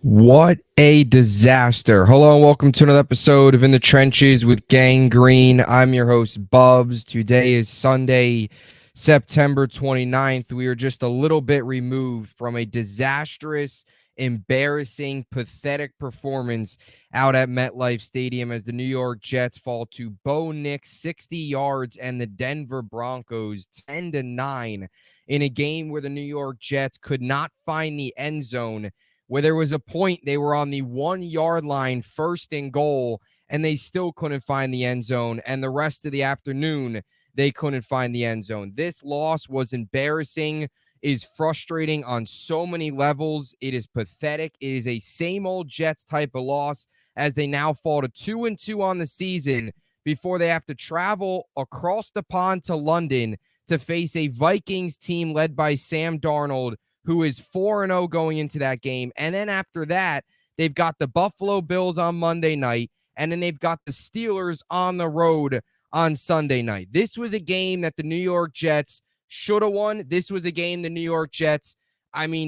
What a disaster. Hello and welcome to another episode of In the Trenches with Gang Green. I'm your host, Bubbs. Today is Sunday, September 29th. We are just a little bit removed from a disastrous, embarrassing, pathetic performance out at MetLife Stadium as the New York Jets fall to Bo Nix 60 yards and the Denver Broncos 10-9 in a game where the New York Jets could not find the end zone, where there was a point they were on the 1 yard line, first and goal, and they still couldn't find the end zone. And the rest of the afternoon, they couldn't find the end zone. This loss was embarrassing, is frustrating on so many levels. It is pathetic. It is a same old Jets type of loss as they now fall to 2-2 on the season before they have to travel across the pond to London to face a Vikings team led by Sam Darnold, who is 4-0 going into that game. And then after that, they've got the Buffalo Bills on Monday night, and then they've got the Steelers on the road on Sunday night. This was a game that the New York Jets should have won. This was a game the New York Jets,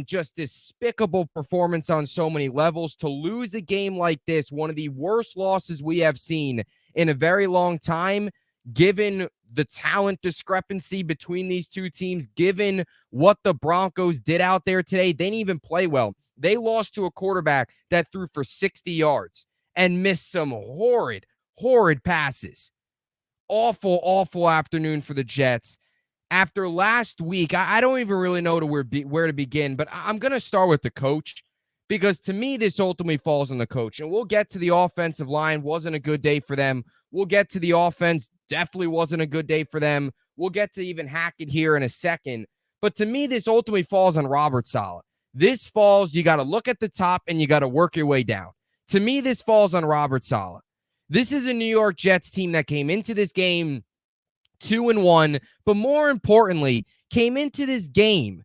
just despicable performance on so many levels. To lose a game like this, one of the worst losses we have seen in a very long time, given the talent discrepancy between these two teams, given what the Broncos did out there today. They didn't even play well. They lost to a quarterback that threw for 60 yards and missed some horrid passes. Awful afternoon for the Jets. After last week, I don't even really know where to begin, but I'm going to start with the coach, because to me, this ultimately falls on the coach. And we'll get to the offensive line. Wasn't a good day for them. We'll get to the offense. Definitely wasn't a good day for them. We'll get to even Hackett here in a second. But to me, this ultimately falls on Robert Saleh. This falls, you got to look at the top and you got to work your way down. To me, this falls on Robert Saleh. This is a New York Jets team that came into this game 2-1, but more importantly, came into this game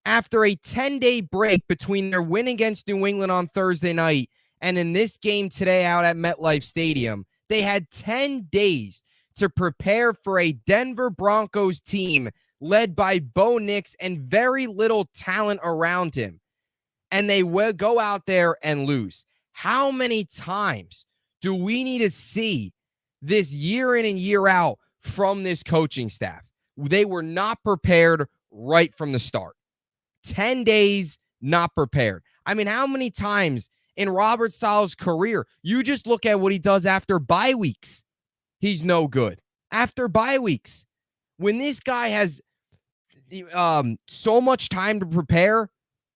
after a 10-day break between their win against New England on Thursday night and in this game today out at MetLife Stadium. They had 10 days to prepare for a Denver Broncos team led by Bo Nix and very little talent around him. And they will go out there and lose. How many times do we need to see this year in and year out from this coaching staff? They were not prepared right from the start. 10 days not prepared. How many times in Robert Saleh's career, you just look at what he does after bye weeks, he's no good. After bye weeks, when this guy has so much time to prepare,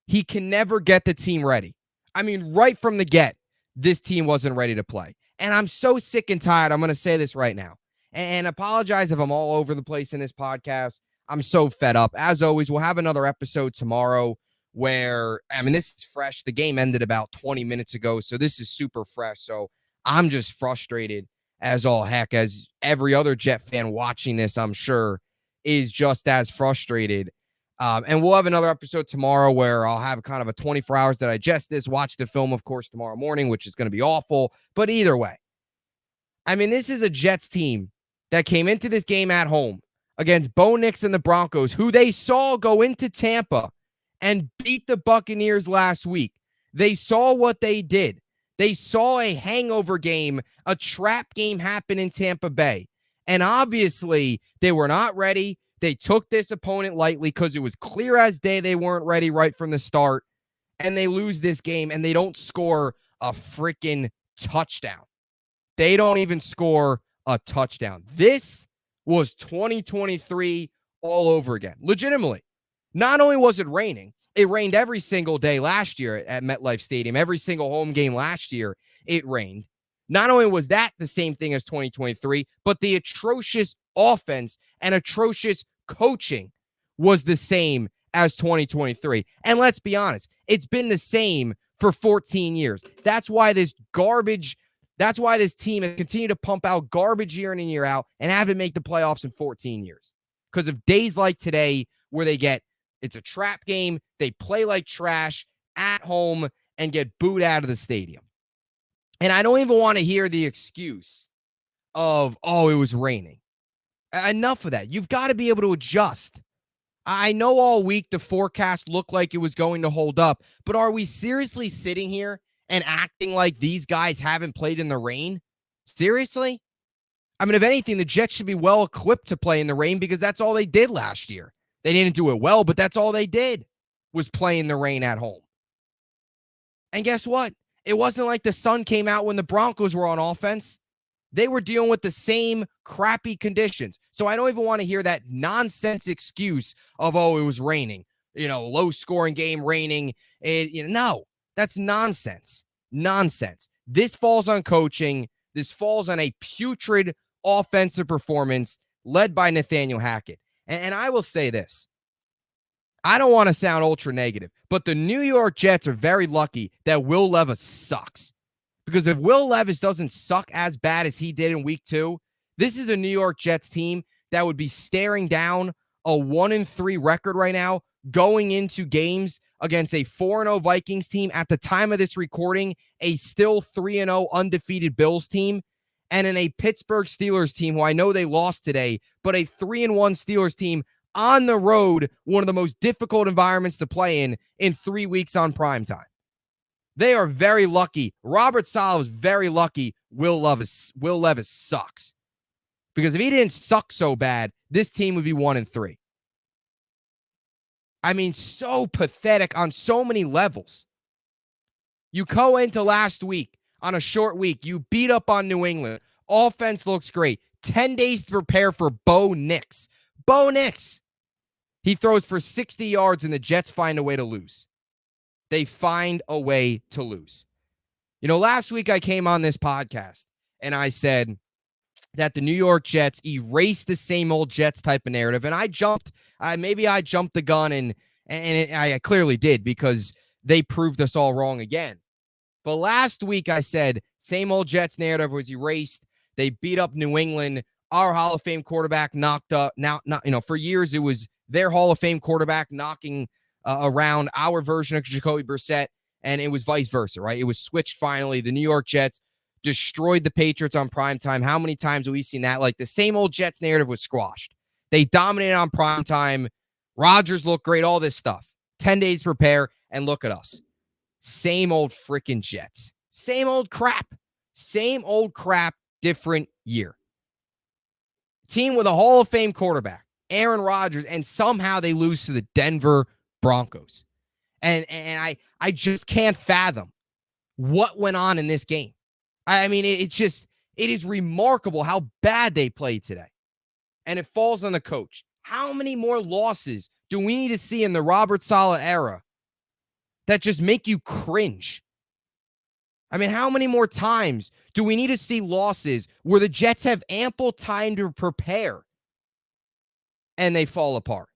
he can never get the team ready. Right from the get, this team wasn't ready to play. And I'm so sick and tired. I'm going to say this right now. And apologize if I'm all over the place in this podcast. I'm so fed up. As always, we'll have another episode tomorrow where, this is fresh. The game ended about 20 minutes ago, so this is super fresh. So I'm just frustrated as all heck, as every other Jet fan watching this, I'm sure, is just as frustrated. And we'll have another episode tomorrow where I'll have kind of a 24 hours to digest this, watch the film, of course, tomorrow morning, which is going to be awful. But either way, this is a Jets team that came into this game at home against Bo Nix and the Broncos, who they saw go into Tampa and beat the Buccaneers last week. They saw what they did. They saw a hangover game, a trap game happen in Tampa Bay. And obviously, they were not ready. They took this opponent lightly because it was clear as day they weren't ready right from the start. And they lose this game, and they don't score a freaking touchdown. They don't even score a touchdown. This was 2023 all over again. Legitimately. Not only was it raining, it rained every single day last year at MetLife Stadium. Every single home game last year, it rained. Not only was that the same thing as 2023, but the atrocious offense and atrocious coaching was the same as 2023. And let's be honest, it's been the same for 14 years. That's why this team has continued to pump out garbage year in and year out and haven't made the playoffs in 14 years. Because of days like today where it's a trap game, they play like trash at home and get booed out of the stadium. And I don't even want to hear the excuse of, it was raining. Enough of that. You've got to be able to adjust. I know all week the forecast looked like it was going to hold up, but are we seriously sitting here and acting like these guys haven't played in the rain? Seriously? I mean, if anything, the Jets should be well equipped to play in the rain because that's all they did last year. They didn't do it well, but that's all they did was play in the rain at home. And guess what? It wasn't like the sun came out when the Broncos were on offense. They were dealing with the same crappy conditions. So I don't even want to hear that nonsense excuse of, oh, it was raining, low scoring game, raining. No, that's nonsense. Nonsense. This falls on coaching. This falls on a putrid offensive performance led by Nathaniel Hackett. And I will say this. I don't want to sound ultra negative, but the New York Jets are very lucky that Will Levis sucks. Because if Will Levis doesn't suck as bad as he did in week 2, this is a New York Jets team that would be staring down a 1-3 record right now, going into games against a 4-0 Vikings team at the time of this recording, a still 3-0 undefeated Bills team, and in a Pittsburgh Steelers team who I know they lost today, but a 3-1 Steelers team on the road, one of the most difficult environments to play in 3 weeks on primetime. They are very lucky. Robert Saleh was very lucky. Will Levis sucks. Because if he didn't suck so bad, this team would be 1-3. I mean, so pathetic on so many levels. You go into last week on a short week. You beat up on New England. Offense looks great. 10 days to prepare for Bo Nix. Bo Nix. He throws for 60 yards and the Jets find a way to lose. They find a way to lose. Last week I came on this podcast and I said that the New York Jets erased the same old Jets type of narrative. And I jumped the gun and I clearly did because they proved us all wrong again. But last week I said same old Jets narrative was erased. They beat up New England. Our Hall of Fame quarterback knocked up. For years it was their Hall of Fame quarterback knocking around our version of Jacoby Brissett, and it was vice versa, right? It was switched finally. The New York Jets destroyed the Patriots on primetime. How many times have we seen that? Like the same old Jets narrative was squashed. They dominated on primetime. Rodgers looked great, all this stuff. 10 days to prepare, and look at us. Same old freaking Jets. Same old crap. Same old crap, different year. Team with a Hall of Fame quarterback, Aaron Rodgers, and somehow they lose to the Denver Broncos. And I just can't fathom what went on in this game. I mean, it is remarkable how bad they played today. And it falls on the coach. How many more losses do we need to see in the Robert Saleh era that just make you cringe? I mean, how many more times do we need to see losses where the Jets have ample time to prepare and they fall apart?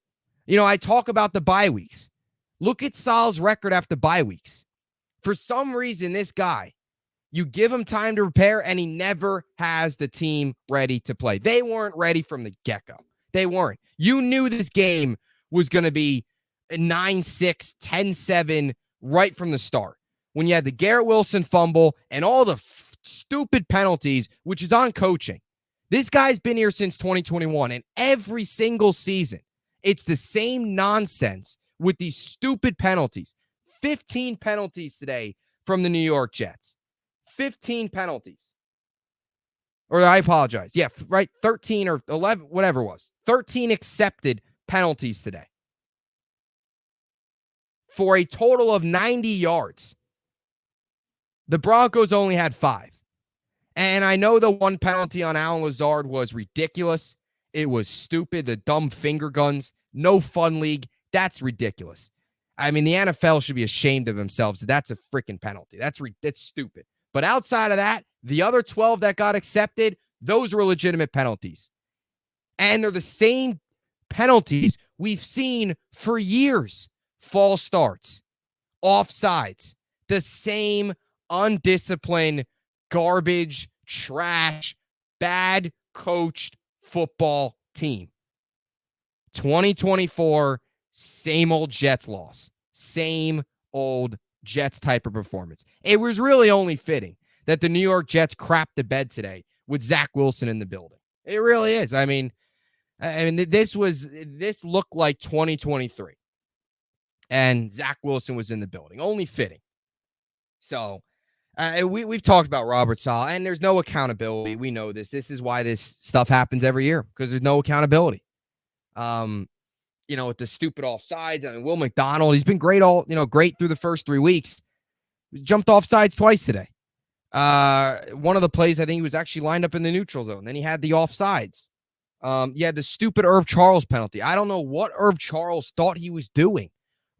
I talk about the bye weeks. Look at Saleh's record after bye weeks. For some reason, this guy, you give him time to prepare and he never has the team ready to play. They weren't ready from the get-go. They weren't. You knew this game was going to be 9-6, 10-7 right from the start. When you had the Garrett Wilson fumble and all the stupid penalties, which is on coaching. This guy's been here since 2021, and every single season, it's the same nonsense with these stupid penalties. 15 penalties today from the New York Jets. 15 penalties. Or I apologize. Yeah, right. 13 or 11, whatever it was. 13 accepted penalties today. For a total of 90 yards. The Broncos only had 5. And I know the one penalty on Allen Lazard was ridiculous. It was stupid. The dumb finger guns. No fun league. That's ridiculous. I mean, the NFL should be ashamed of themselves. That's a freaking penalty. That's stupid. But outside of that, the other 12 that got accepted, those were legitimate penalties. And they're the same penalties we've seen for years. False starts, offsides, the same undisciplined, garbage, trash, bad coached football team. 2024, same old Jets loss. Same old Jets type of performance. It was really only fitting that the New York Jets crapped the bed today with Zach Wilson in the building. It really is. I mean, I mean, this looked like 2023, and Zach Wilson was in the building. Only fitting. So we've talked about Robert Saleh, and there's no accountability. We know this. This is why this stuff happens every year, because there's no accountability. With the stupid offsides. I mean, Will McDonald, he's been great great through the first 3 weeks. He jumped offsides twice today. One of the plays, I think he was actually lined up in the neutral zone. Then he had the offsides. You had the stupid Irv Charles penalty. I don't know what Irv Charles thought he was doing.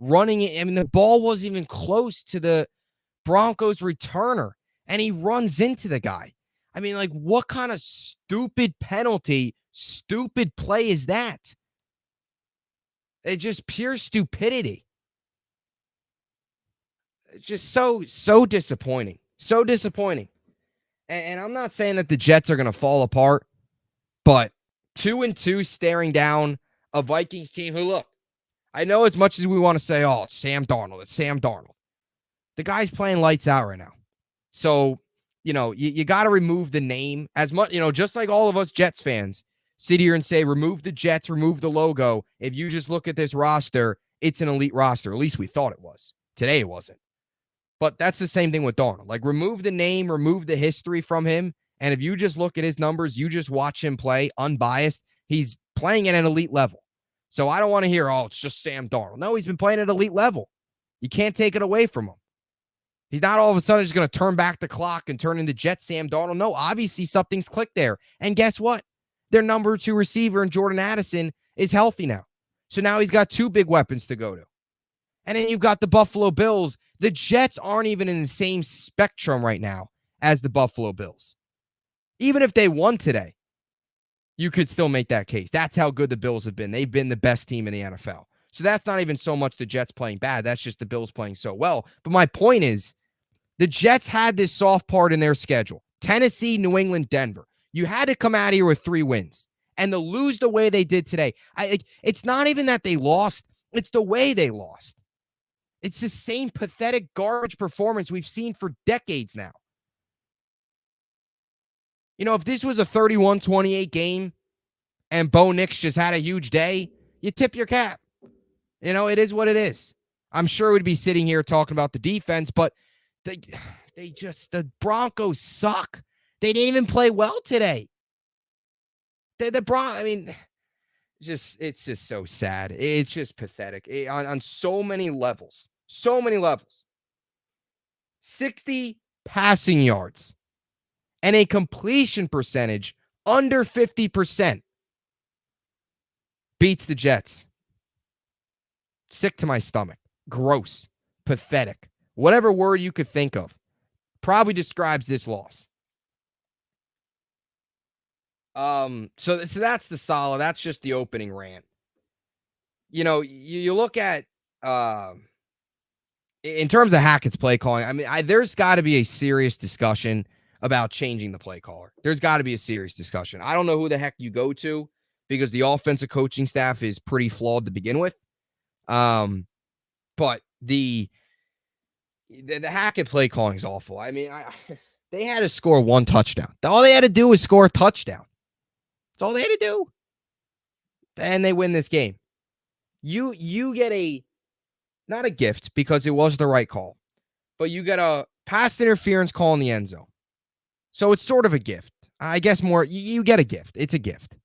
Running it. I mean, the ball wasn't even close to the Broncos returner, and he runs into the guy. I mean, like, what kind of stupid penalty, stupid play is that? It's just pure stupidity. It's just so disappointing. So disappointing. And I'm not saying that the Jets are going to fall apart, but 2-2 staring down a Vikings team who, look, I know as much as we want to say, oh, it's Sam Darnold. The guy's playing lights out right now. So, you got to remove the name as much, just like all of us Jets fans sit here and say, remove the Jets, remove the logo. If you just look at this roster, it's an elite roster. At least we thought it was. Today it wasn't. But that's the same thing with Darnold. Like, remove the name, remove the history from him. And if you just look at his numbers, you just watch him play unbiased, he's playing at an elite level. So I don't want to hear, oh, it's just Sam Darnold. No, he's been playing at elite level. You can't take it away from him. He's not all of a sudden just going to turn back the clock and turn into Jet Sam Darnold. No, obviously something's clicked there. And guess what? Their number 2 receiver in Jordan Addison is healthy now. So now he's got 2 big weapons to go to. And then you've got the Buffalo Bills. The Jets aren't even in the same spectrum right now as the Buffalo Bills. Even if they won today, you could still make that case. That's how good the Bills have been. They've been the best team in the NFL. So that's not even so much the Jets playing bad. That's just the Bills playing so well. But my point is, the Jets had this soft part in their schedule. Tennessee, New England, Denver. You had to come out of here with 3 wins. And to lose the way they did today, it's not even that they lost. It's the way they lost. It's the same pathetic garbage performance we've seen for decades now. If this was a 31-28 game and Bo Nix just had a huge day, you tip your cap. It is what it is. I'm sure we'd be sitting here talking about the defense, but the Broncos suck. They didn't even play well today. It's just so sad. It's just pathetic on so many levels. So many levels. 60 passing yards and a completion percentage under 50% beats the Jets. Sick to my stomach. Gross. Pathetic. Whatever word you could think of probably describes this loss. So that's the Saleh. That's just the opening rant. You look at in terms of Hackett's play calling. I mean, there's got to be a serious discussion about changing the play caller. There's got to be a serious discussion. I don't know who the heck you go to, because the offensive coaching staff is pretty flawed to begin with. But the Hackett play calling is awful. I mean, they had to score 1 touchdown. All they had to do was score a touchdown. That's all they had to do. And they win this game. You get not a gift, because it was the right call, but you get a pass interference call in the end zone. So it's sort of a gift. I guess more, you get a gift. It's a gift,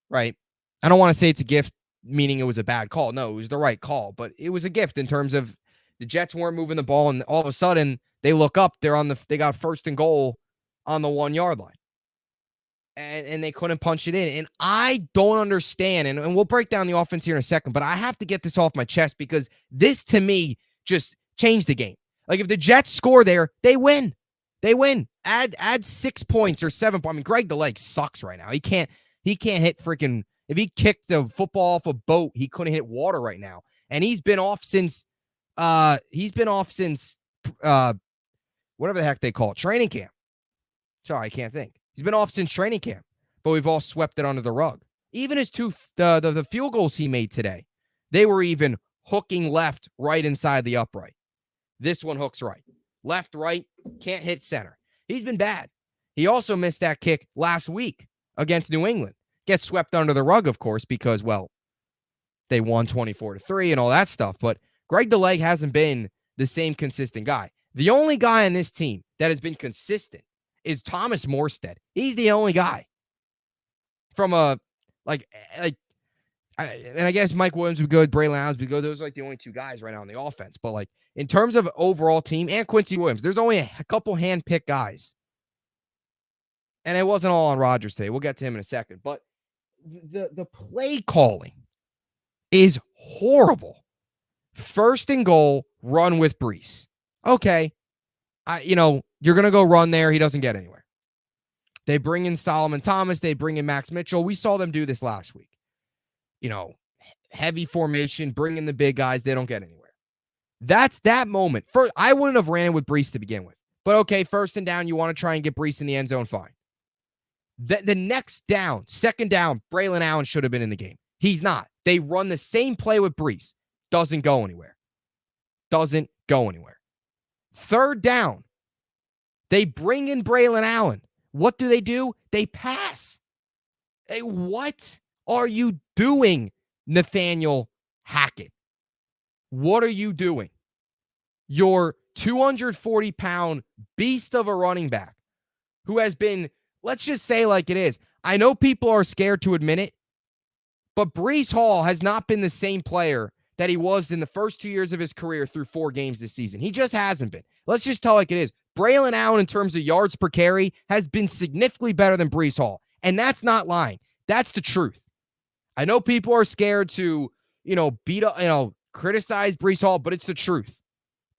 right? I don't want to say it's a gift meaning it was a bad call. No, it was the right call, but it was a gift in terms of the Jets weren't moving the ball, and all of a sudden they look up, they got 1st and goal on the 1-yard line. And they couldn't punch it in. And I don't understand, and we'll break down the offense here in a second, but I have to get this off my chest, because this, to me, just changed the game. Like, if the Jets score there, they win. They win. Add 6 points or 7 points. I mean, Greg the Leg sucks right now. He can't hit freaking, if he kicked the football off a boat, he couldn't hit water right now. And he's been off since whatever the heck they call it, training camp. Sorry, I can't think. He's been off since training camp, but we've all swept it under the rug. Even his the field goals he made today, they were even hooking left, right inside the upright. This one hooks right. Left, right, can't hit center. He's been bad. He also missed that kick last week against New England. Gets swept under the rug, of course, because, well, they won 24-3 and all that stuff. But Greg the Leg hasn't been the same consistent guy. The only guy on this team that has been consistent is Thomas Morstead. He's the only guy. From a, and I guess Mike Williams would be good, Braylon Allen would be good. Those are like the only two guys right now on the offense. But like in terms of overall team, and Quincy Williams, there's only a couple hand-picked guys. And it wasn't all on Rodgers today. We'll get to him in a second. But the play calling is horrible. First and goal, run with Brees. Okay. You're going to go run there. He doesn't get anywhere. They bring in Solomon Thomas. They bring in Max Mitchell. We saw them do this last week. Heavy formation, bring in the big guys. They don't get anywhere. That's that moment. First, I wouldn't have ran it with Brees to begin with. But okay, first and down, you want to try and get Brees in the end zone, fine. The next down, second down, Braylon Allen should have been in the game. He's not. They run the same play with Brees. Doesn't go anywhere. Doesn't go anywhere. Third down, they bring in Braylon Allen. What do? They pass. Hey, what are you doing, Nathaniel Hackett? What are you doing? Your 240-pound beast of a running back who has been, let's just say like it is. I know people are scared to admit it, but Breece Hall has not been the same player that he was in the first 2 years of his career through 4 games this season. He just hasn't been. Let's just tell like it is. Braylon Allen, in terms of yards per carry, has been significantly better than Breece Hall. And that's not lying. That's the truth. I know people are scared to, beat up, criticize Breece Hall, but it's the truth.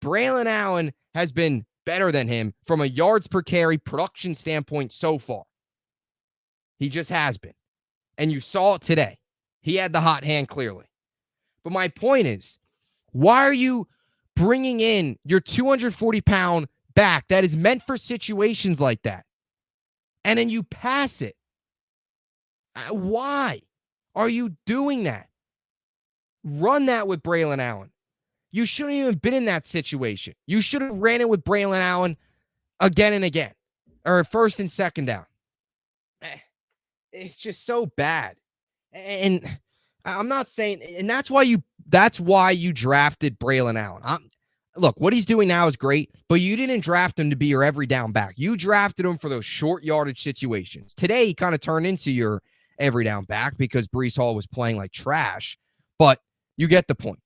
Braylon Allen has been better than him from a yards per carry production standpoint so far. He just has been. And you saw it today. He had the hot hand clearly. But my point is, why are you bringing in your 240-pound back that is meant for situations like that? And then you pass it. Why are you doing that? Run that with Braylon Allen. You shouldn't even been in that situation. You should have ran it with Braylon Allen again and again. Or first and second down. It's just so bad. And I'm not saying, and that's why you drafted Braylon Allen. Look, what he's doing now is great, but you didn't draft him to be your every down back. You drafted him for those short yardage situations. Today, he kind of turned into your every down back because Breece Hall was playing like trash, but you get the point.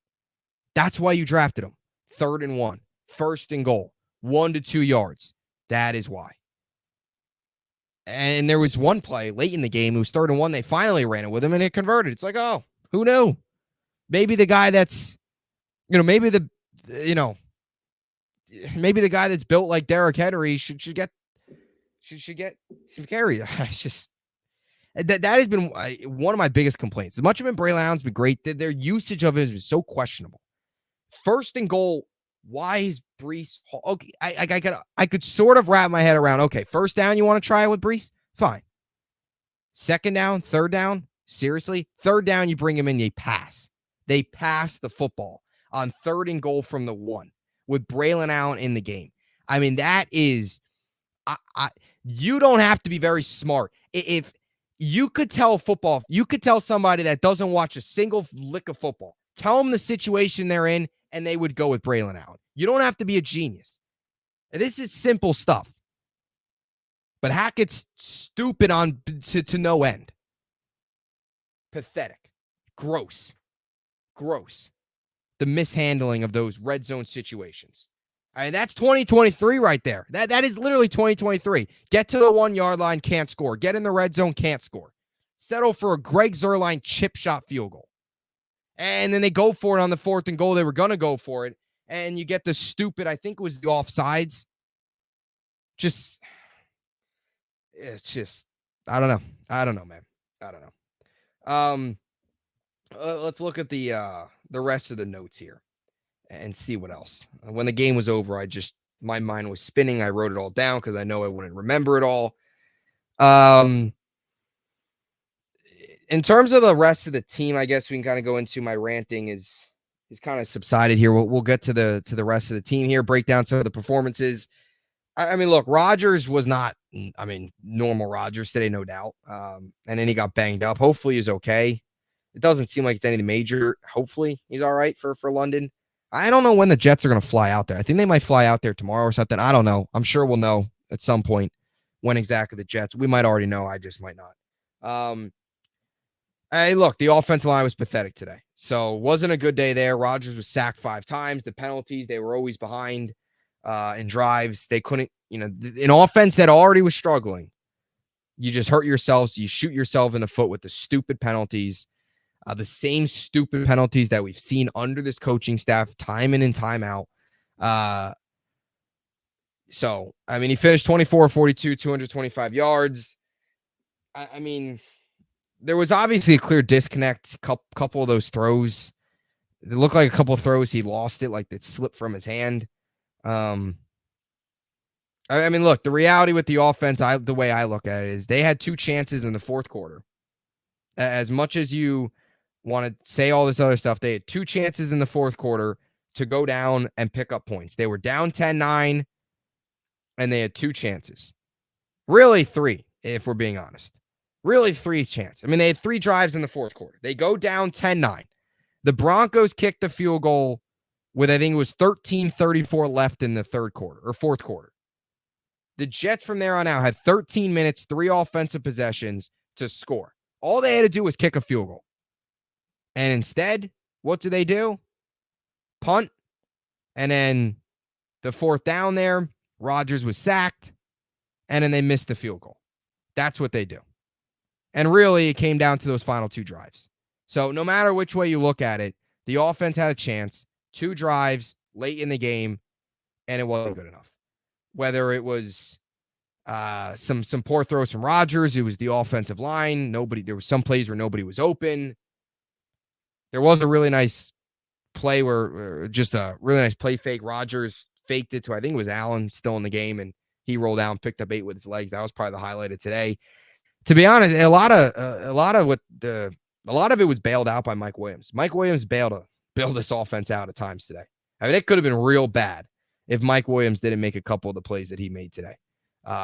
That's why you drafted him. 3rd and 1, first and goal, 1 to 2 yards. That is why. And there was one play late in the game, it was 3rd and 1. They finally ran it with him and it converted. It's like, oh, who knew? Maybe the guy that's, maybe the guy that's built like Derrick Henry should get some carry. It's just that has been one of my biggest complaints. As much of it, Braylon Allen's been great. Their usage of it has been so questionable. First and goal, why is Breece? Okay, I could sort of wrap my head around. Okay, first down, you want to try it with Breece? Fine. Second down, third down, seriously, third down, you bring him in, they pass. They pass the football on 3rd and goal from the 1 with Braylon Allen in the game. I mean, that is, you don't have to be very smart. If you could tell somebody that doesn't watch a single lick of football, tell them the situation they're in, and they would go with Braylon Allen. You don't have to be a genius. This is simple stuff. But Hackett's stupid to no end. Pathetic. Gross. The mishandling of those red zone situations. I mean, that's 2023 right there. That is literally 2023. Get to the 1-yard line, can't score. Get in the red zone, can't score. Settle for a Greg Zuerlein chip shot field goal. And then they go for it on the 4th and goal. They were going to go for it. And you get the stupid, I think it was the offsides. It's just, I don't know, man. I don't know. Let's look at the rest of the notes here and see what else. When the game was over, my mind was spinning. I wrote it all down because I know I wouldn't remember it all. In terms of the rest of the team, I guess we can kind of go into my ranting is kind of subsided here. We'll get to the rest of the team here, break down some of the performances. I mean, look, Rodgers was not I mean, normal Rodgers today, no doubt. And then he got banged up. Hopefully he's okay. It doesn't seem like it's anything major. Hopefully he's all right for London. I don't know when the Jets are going to fly out there. I think they might fly out there tomorrow or something. I don't know. I'm sure we'll know at some point when exactly the Jets. We might already know. I just might not. Hey, look, the offensive line was pathetic today. So wasn't a good day there. Rodgers was sacked 5 times. The penalties, they were always behind in drives. They couldn't, an offense that already was struggling. You just hurt yourselves. You shoot yourself in the foot with the stupid penalties. The same stupid penalties that we've seen under this coaching staff time in and time out. So, I mean, he finished 24-42, 225 yards. I mean, there was obviously a clear disconnect. Couple of those throws, it looked like a couple of throws he lost it, like it slipped from his hand. I mean, look, the reality with the offense, the way I look at it is they had 2 chances in the fourth quarter. As much as you want to say all this other stuff, they had 2 chances in the fourth quarter to go down and pick up points. They were down 10-9, and they had 2 chances. Really 3, if we're being honest. Really 3 chances. I mean, they had 3 drives in the fourth quarter. They go down 10-9. The Broncos kicked the field goal with, I think it was 13:34 left in the third quarter or fourth quarter. The Jets from there on out had 13 minutes, 3 offensive possessions to score. All they had to do was kick a field goal. And instead, what do? Punt. And then the fourth down there, Rodgers was sacked. And then they missed the field goal. That's what they do. And really, it came down to those final 2 drives. So no matter which way you look at it, the offense had a chance. 2 drives late in the game, and it wasn't good enough. Whether it was some poor throws from Rodgers, it was the offensive line. There was some plays where nobody was open. There was a really nice play where just a really nice play fake. Rodgers faked it to, I think it was Allen still in the game, and he rolled out and picked up 8 with his legs. That was probably the highlight of today. To be honest, a lot of it was bailed out by Mike Williams. Mike Williams bailed this offense out at times today. I mean, it could have been real bad if Mike Williams didn't make a couple of the plays that he made today.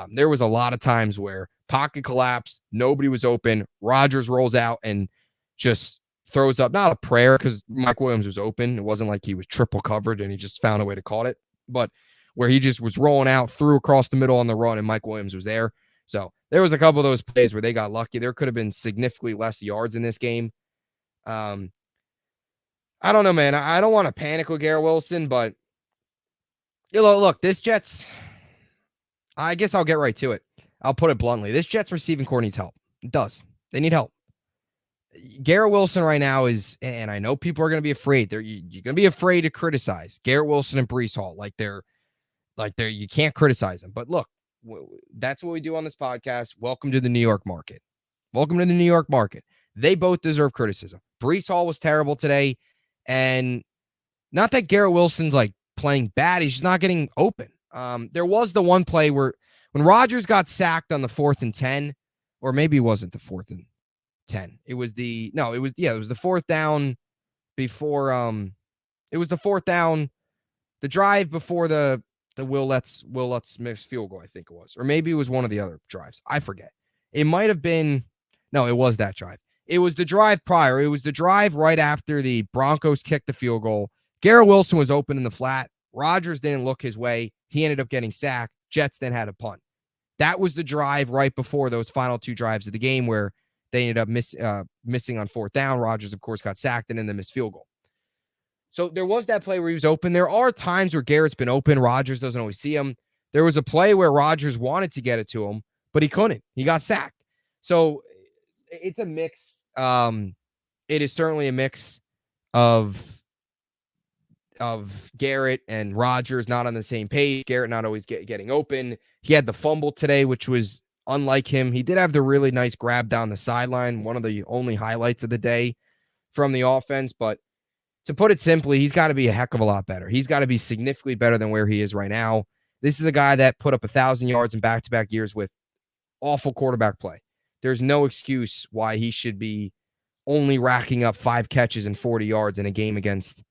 There was a lot of times where pocket collapsed, nobody was open. Rodgers rolls out and just throws up, not a prayer because Mike Williams was open. It wasn't like he was triple covered and he just found a way to call it, but where he just was rolling out, threw across the middle on the run, and Mike Williams was there. So there was a couple of those plays where they got lucky. There could have been significantly less yards in this game. I don't know, man. I don't want to panic with Garrett Wilson, but look, this Jets, I guess I'll get right to it. I'll put it bluntly. This Jets receiving core needs help. It does. They need help. Garrett Wilson right now is, and I know people are going to be afraid. You're going to be afraid to criticize Garrett Wilson and Breece Hall. You can't criticize them. But look, that's what we do on this podcast. Welcome to the New York market. Welcome to the New York market. They both deserve criticism. Breece Hall was terrible today. And not that Garrett Wilson's like playing bad. He's just not getting open. There was the one play where when Rodgers got sacked on the 4th and 10, or maybe it wasn't the 4th and 10. It was the 4th down before, it was the 4th down, the drive before the Will Lutz missed field goal, I think it was. Or maybe it was one of the other drives. I forget. It might have been, no, it was that drive. It was the drive prior. It was the drive right after the Broncos kicked the field goal. Garrett Wilson was open in the flat. Rodgers didn't look his way. He ended up getting sacked. Jets then had a punt. That was the drive right before those final 2 drives of the game where they ended up missing on 4th down. Rodgers, of course, got sacked and then the missed field goal. So there was that play where he was open. There are times where Garrett's been open. Rodgers doesn't always see him. There was a play where Rodgers wanted to get it to him, but he couldn't. He got sacked. So it's a mix. It is certainly a mix of Garrett and Rodgers not on the same page. Garrett not always getting open. He had the fumble today, which was unlike him. He did have the really nice grab down the sideline, one of the only highlights of the day from the offense, but to put it simply, he's got to be a heck of a lot better. He's got to be significantly better than where he is right now. This is a guy that put up 1,000 yards in back-to-back years with awful quarterback play. There's no excuse why he should be only racking up 5 catches and 40 yards in a game against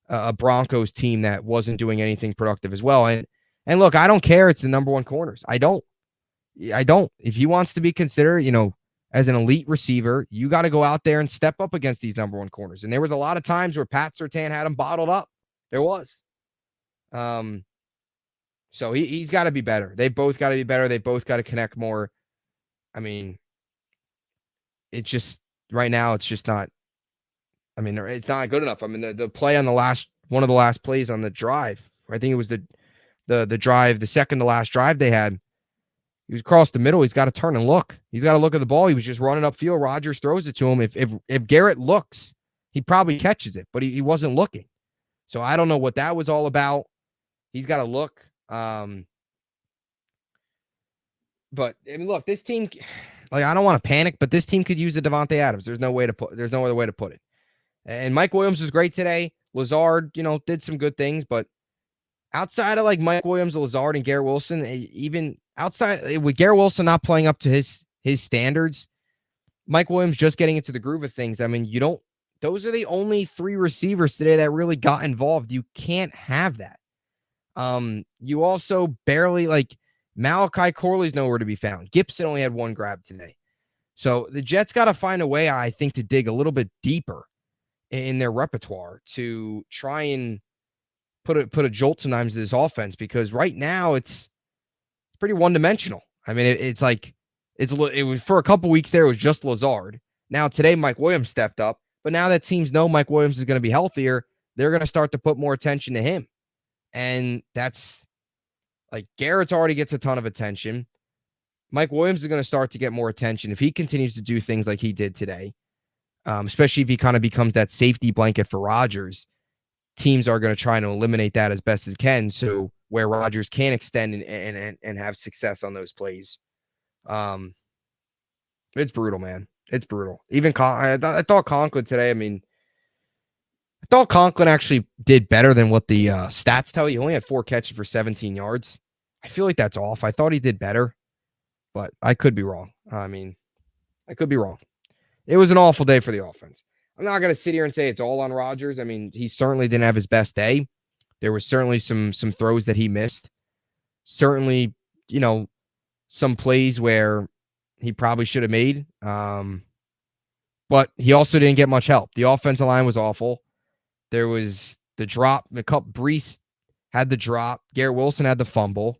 a Broncos team that wasn't doing anything productive as well. And look, I don't care. It's the number 1 corners. I don't. I don't. If he wants to be considered, as an elite receiver, you got to go out there and step up against these number one corners. And there was a lot of times where Pat Surtain had him bottled up. There was. So he's got to be better. They both got to be better. They both got to connect more. I mean, it just right now, it's just not. I mean, it's not good enough. I mean, the play on one of the last plays on the drive. I think it was the drive, the second to last drive they had. He was across the middle. He's got to turn and look. He's got to look at the ball. He was just running upfield. Rodgers throws it to him. If Garrett looks, he probably catches it, but he wasn't looking. So I don't know what that was all about. He's got to look. But I mean, look, this team, like, I don't want to panic, but this team could use a Devontae Adams. There's no other way to put it. And Mike Williams was great today. Lazard, did some good things, but outside of like Mike Williams, Lazard, and Garrett Wilson, even outside with Garrett Wilson not playing up to his standards, Mike Williams just getting into the groove of things. I mean, those are the only three receivers today that really got involved. You can't have that. You also barely Malachi Corley's nowhere to be found. Gibson only had one grab today. So the Jets got to find a way, I think, to dig a little bit deeper in their repertoire to try and put a jolt sometimes to this offense, because right now it's pretty one-dimensional. I mean, it was for a couple weeks there, it was just Lazard. Now today, Mike Williams stepped up, but now that teams know Mike Williams is going to be healthier, they're going to start to put more attention to him. And that's Garrett's already gets a ton of attention. Mike Williams is going to start to get more attention if he continues to do things like he did today, especially if he kind of becomes that safety blanket for Rodgers. Teams are going to try to eliminate that as best as can, so where Rodgers can extend and have success on those plays. It's brutal, man. It's brutal. Even I thought Conklin today, I mean, I thought Conklin actually did better than what the stats tell you. He only had 4 catches for 17 yards. I feel like that's off. I thought he did better, but I could be wrong. I mean, I could be wrong. It was an awful day for the offense. I'm not going to sit here and say it's all on Rodgers. I mean, he certainly didn't have his best day. There was certainly some throws that he missed. Certainly, some plays where he probably should have made. But he also didn't get much help. The offensive line was awful. There was the drop. Brees had the drop. Garrett Wilson had the fumble.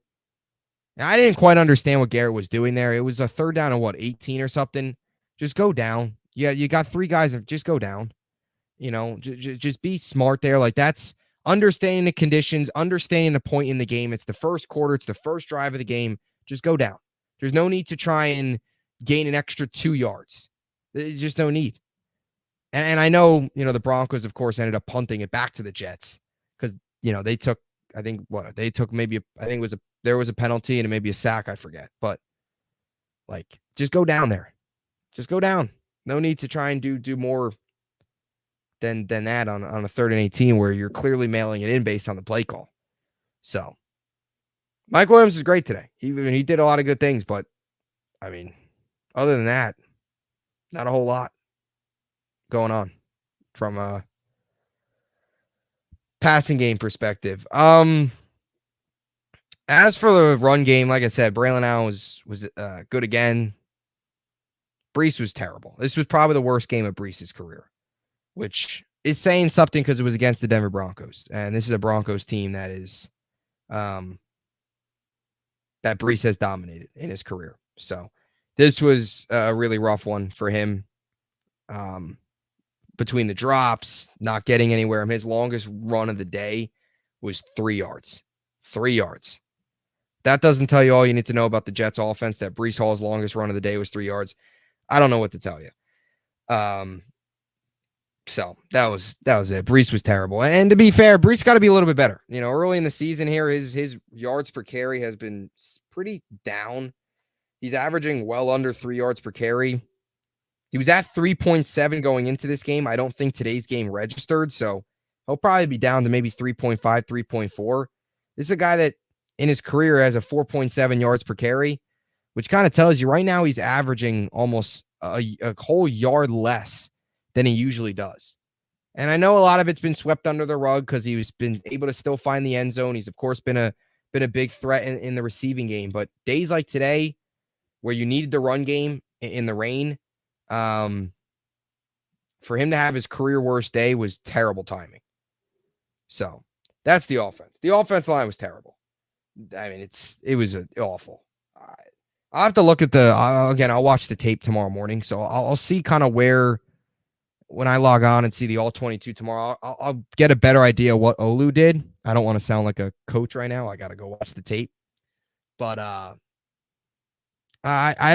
And I didn't quite understand what Garrett was doing there. It was a third down at 18 or something. Just go down. Yeah, you got 3 guys. Just go down. Just be smart there. That's understanding the conditions, understanding the point in the game. It's the first quarter. It's the first drive of the game. Just go down. There's no need to try and gain an extra 2 yards. There's just no need. And I know, the Broncos, of course, ended up punting it back to the Jets because, they took, I think there was a penalty and maybe a sack. I forget. But just go down there. Just go down. No need to try and do more than that on a 3rd and 18 where you're clearly mailing it in based on the play call. So Mike Williams is great today. He did a lot of good things, but I mean, other than that, not a whole lot going on from a passing game perspective. As for the run game, like I said, Braylon Allen was good again. Brees was terrible. This was probably the worst game of Brees' career, which is saying something because it was against the Denver Broncos. And this is a Broncos team that is that Brees has dominated in his career. So this was a really rough one for him. Between the drops, not getting anywhere. His longest run of the day was 3 yards. 3 yards. That doesn't tell you all you need to know about the Jets offense, that Brees Hall's longest run of the day was 3 yards. I don't know what to tell you. So that was it. Brees was terrible. And to be fair, Brees got to be a little bit better. Early in the season here, his yards per carry has been pretty down. He's averaging well under 3 yards per carry. He was at 3.7 going into this game. I don't think today's game registered, so he'll probably be down to maybe 3.5, 3.4. This is a guy that in his career has a 4.7 yards per carry, which kind of tells you right now he's averaging almost a whole yard less than he usually does. And I know a lot of it's been swept under the rug because he's been able to still find the end zone. He's, of course, been a big threat in the receiving game. But days like today, where you needed the run game in the rain. For him to have his career worst day was terrible timing. So that's the offense. The offensive line was terrible. I mean, it was awful. I'll have to look at again, I'll watch the tape tomorrow morning. So I'll see kind of where, when I log on and see the all 22 tomorrow, I'll get a better idea what Olu did. I don't want to sound like a coach right now. I got to go watch the tape. But I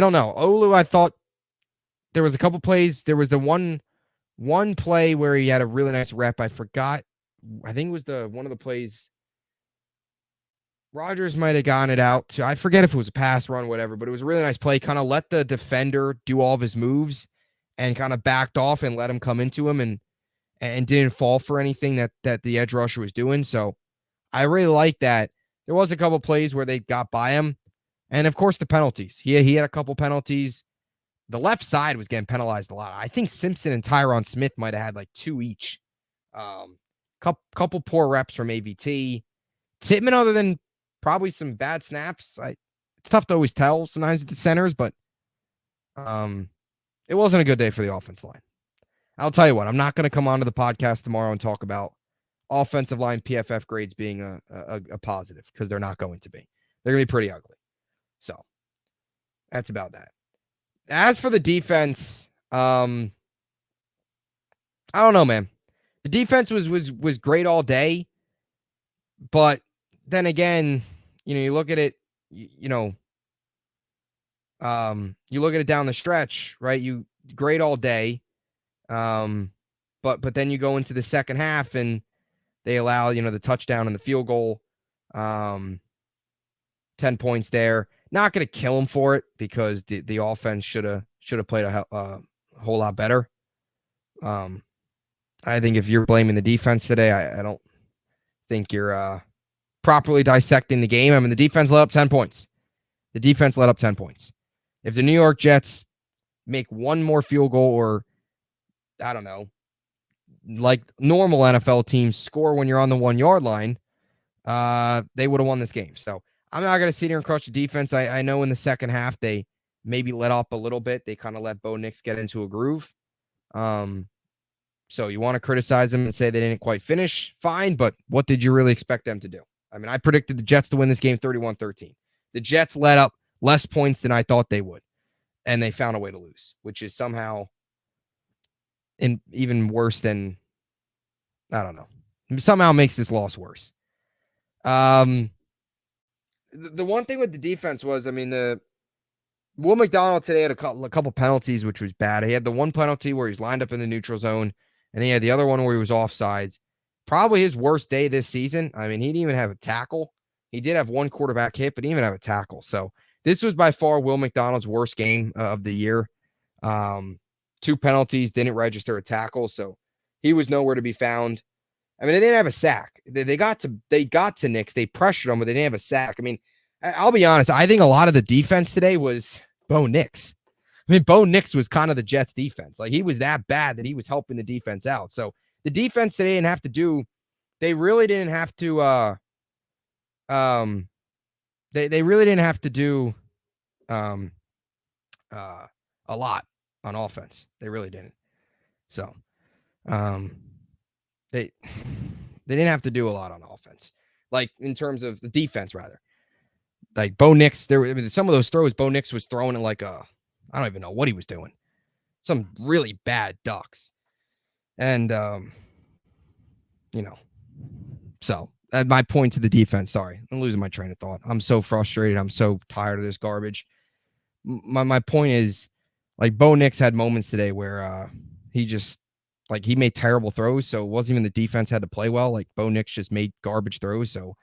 don't know. Olu, I thought there was a couple plays. There was the one play where he had a really nice rep. I forgot. I think it was one of the plays. Rodgers might have gotten it out to, I forget if it was a pass run, whatever, but it was a really nice play. Kind of let the defender do all of his moves and kind of backed off and let him come into him and didn't fall for anything that the edge rusher was doing. So I really like that. There was a couple plays where they got by him. And of course the penalties. He had a couple penalties. The left side was getting penalized a lot. I think Simpson and Tyron Smith might have had like 2 each. Couple poor reps from AVT. Tittman, other than probably some bad snaps, it's tough to always tell sometimes with the centers, but it wasn't a good day for the offensive line. I'll tell you what, I'm not going to come onto the podcast tomorrow and talk about offensive line PFF grades being a positive, because they're not going to be. They're going to be pretty ugly. So that's about that. As for the defense, I don't know, man. The defense was great all day, but then again, you look at it, you look at it down the stretch, right? You great all day, but then you go into the second half and they allow the touchdown and the field goal, 10 points there. Not going to kill them for it, because the offense should have played a whole lot better. I think if you're blaming the defense today, I don't think you're properly dissecting the game. I mean, the defense let up 10 points. The defense let up 10 points. If the New York Jets make one more field goal, or I don't know, like normal NFL teams score when you're on the 1 yard line, they would have won this game. So I'm not going to sit here and crush the defense. I know in the second half, they maybe let up a little bit. They kind of let Bo Nix get into a groove. So you want to criticize them and say they didn't quite finish, fine, but what did you really expect them to do? I mean, I predicted the Jets to win this game 31-13. The Jets let up less points than I thought they would, and they found a way to lose, which is somehow even worse than, I don't know, somehow makes this loss worse. The one thing with the defense was, I mean, the Will McDonald today had a couple penalties, which was bad. He had the one penalty where he's lined up in the neutral zone, and he had the other one where he was offsides. Probably his worst day this season. I mean, he didn't even have a tackle. He did have one quarterback hit, but he didn't even have a tackle. So this was by far Will McDonald's worst game of the year. 2 penalties, didn't register a tackle, so he was nowhere to be found. I mean, they didn't have a sack. They got to Nix. They pressured him, but they didn't have a sack. I mean, I'll be honest. I think a lot of the defense today was Bo Nix. I mean, Bo Nix was kind of the Jets' defense. Like, he was that bad that he was helping the defense out. So the defense today didn't have to do. They really didn't have to. They really didn't have to do a lot on offense. They really didn't. So they didn't have to do a lot on offense, like in terms of the defense, rather. Like Bo Nix, some of those throws Bo Nix was throwing it like I don't even know what he was doing. Some really bad ducks. And so my point to the defense, sorry, I'm losing my train of thought. I'm so frustrated. I'm so tired of this garbage. My point is, like, Bo Nix had moments today where he just, like, he made terrible throws, so it wasn't even the defense had to play well. Like, Bo Nix just made garbage throws, so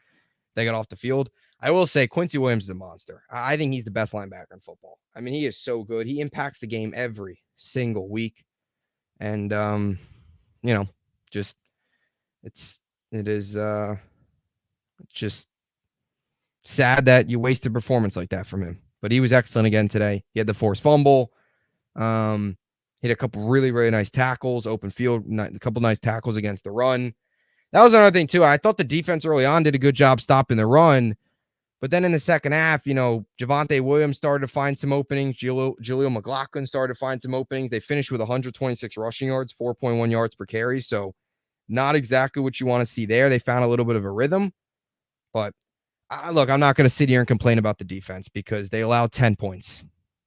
they got off the field. I will say Quincy Williams is a monster. I think he's the best linebacker in football. I mean, he is so good. He impacts the game every single week. And, it is just sad that you wasted performance like that from him. But he was excellent again today. He had the forced fumble. He had a couple really, really nice tackles, open field, a couple nice tackles against the run. That was another thing, too. I thought the defense early on did a good job stopping the run. But then in the second half, Javonte Williams started to find some openings. Jaleel McLaughlin started to find some openings. They finished with 126 rushing yards, 4.1 yards per carry. So not exactly what you want to see there. They found a little bit of a rhythm. But look, I'm not going to sit here and complain about the defense because they allowed 10 points.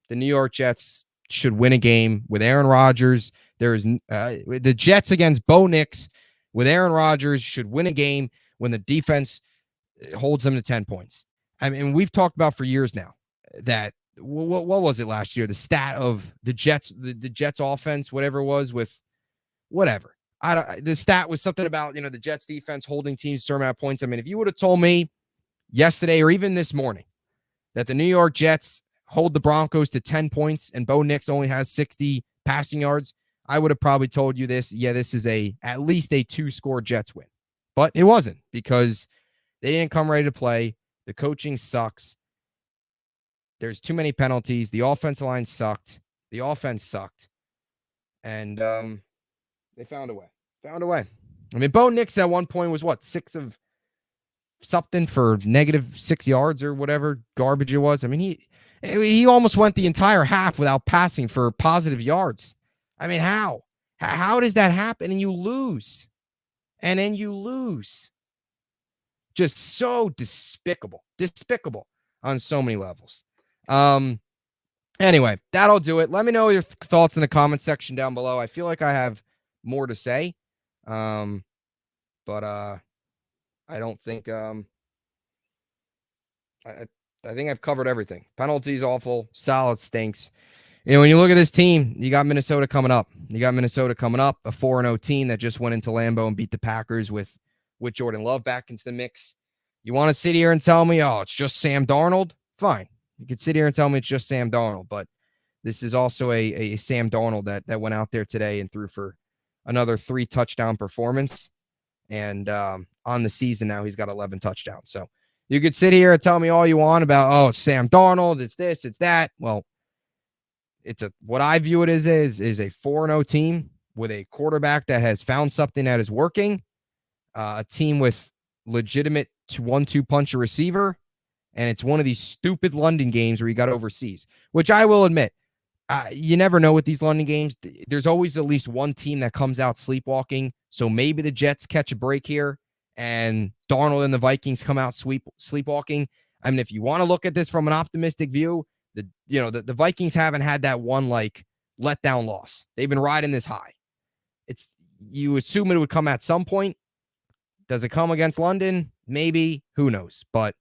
The New York Jets should win a game with Aaron Rodgers. The Jets against Bo Nix with Aaron Rodgers should win a game when the defense holds them to 10 points. I mean, we've talked about for years now that what was it last year? The stat of the Jets, the Jets offense, whatever it was, with whatever. The stat was something about, the Jets defense holding teams to a certain amount of points. I mean, if you would have told me yesterday or even this morning that the New York Jets hold the Broncos to 10 points and Bo Nix only has 60 passing yards, I would have probably told you this. Yeah, this is at least a 2-score Jets win. But it wasn't because they didn't come ready to play. The coaching sucks. There's too many penalties. The offensive line sucked. The offense sucked. And they found a way. I mean, Bo Nix at one point was 6 of something for -6 yards or whatever garbage it was. I mean, he almost went the entire half without passing for positive yards. I mean, how? How does that happen? And you lose. And then you lose. Just so despicable on so many levels. Anyway, that'll do it. Let me know your thoughts in the comment section down below. I feel like I have more to say. But I don't think I think I've covered everything. Penalties awful, solid stinks. When you look at this team, you got Minnesota coming up. A 4-0 team that just went into Lambeau and beat the Packers with Jordan Love back into the mix. You want to sit here and tell me, oh, it's just Sam Darnold? Fine. You can sit here and tell me it's just Sam Darnold, but this is also a Sam Darnold that went out there today and threw for another 3-touchdown performance. And on the season now, he's got 11 touchdowns. So you could sit here and tell me all you want about, oh, it's Sam Darnold, it's this, it's that. Well, what I view it as is a 4-0 team with a quarterback that has found something that is working, a team with legitimate 1-2 punch a receiver, and it's one of these stupid London games where you got overseas, which I will admit, you never know with these London games. There's always at least one team that comes out sleepwalking, so maybe the Jets catch a break here, and Darnold and the Vikings come out sleepwalking. I mean, if you want to look at this from an optimistic view, the Vikings haven't had that one letdown loss. They've been riding this high. You assume it would come at some point. Does it come against London? Maybe. Who knows? But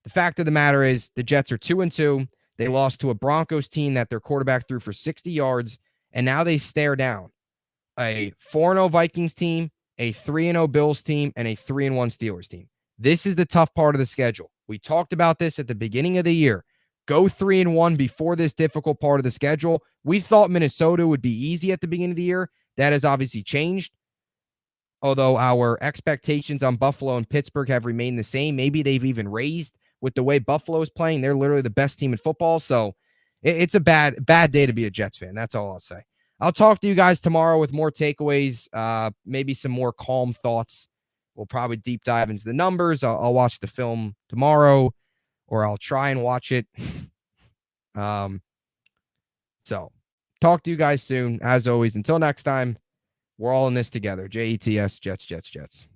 the fact of the matter is the Jets are 2-2. They lost to a Broncos team that their quarterback threw for 60 yards, and now they stare down a 4-0 Vikings team, a 3-0 Bills team, and a 3-1 Steelers team. This is the tough part of the schedule. We talked about this at the beginning of the year. Go 3-1 before this difficult part of the schedule. We thought Minnesota would be easy at the beginning of the year. That has obviously changed. Although our expectations on Buffalo and Pittsburgh have remained the same. Maybe they've even raised with the way Buffalo is playing. They're literally the best team in football. So it's a bad day to be a Jets fan. That's all I'll say. I'll talk to you guys tomorrow with more takeaways, maybe some more calm thoughts. We'll probably deep dive into the numbers. I'll watch the film tomorrow, or I'll try and watch it. So talk to you guys soon. As always, until next time, we're all in this together. Jets, Jets, Jets.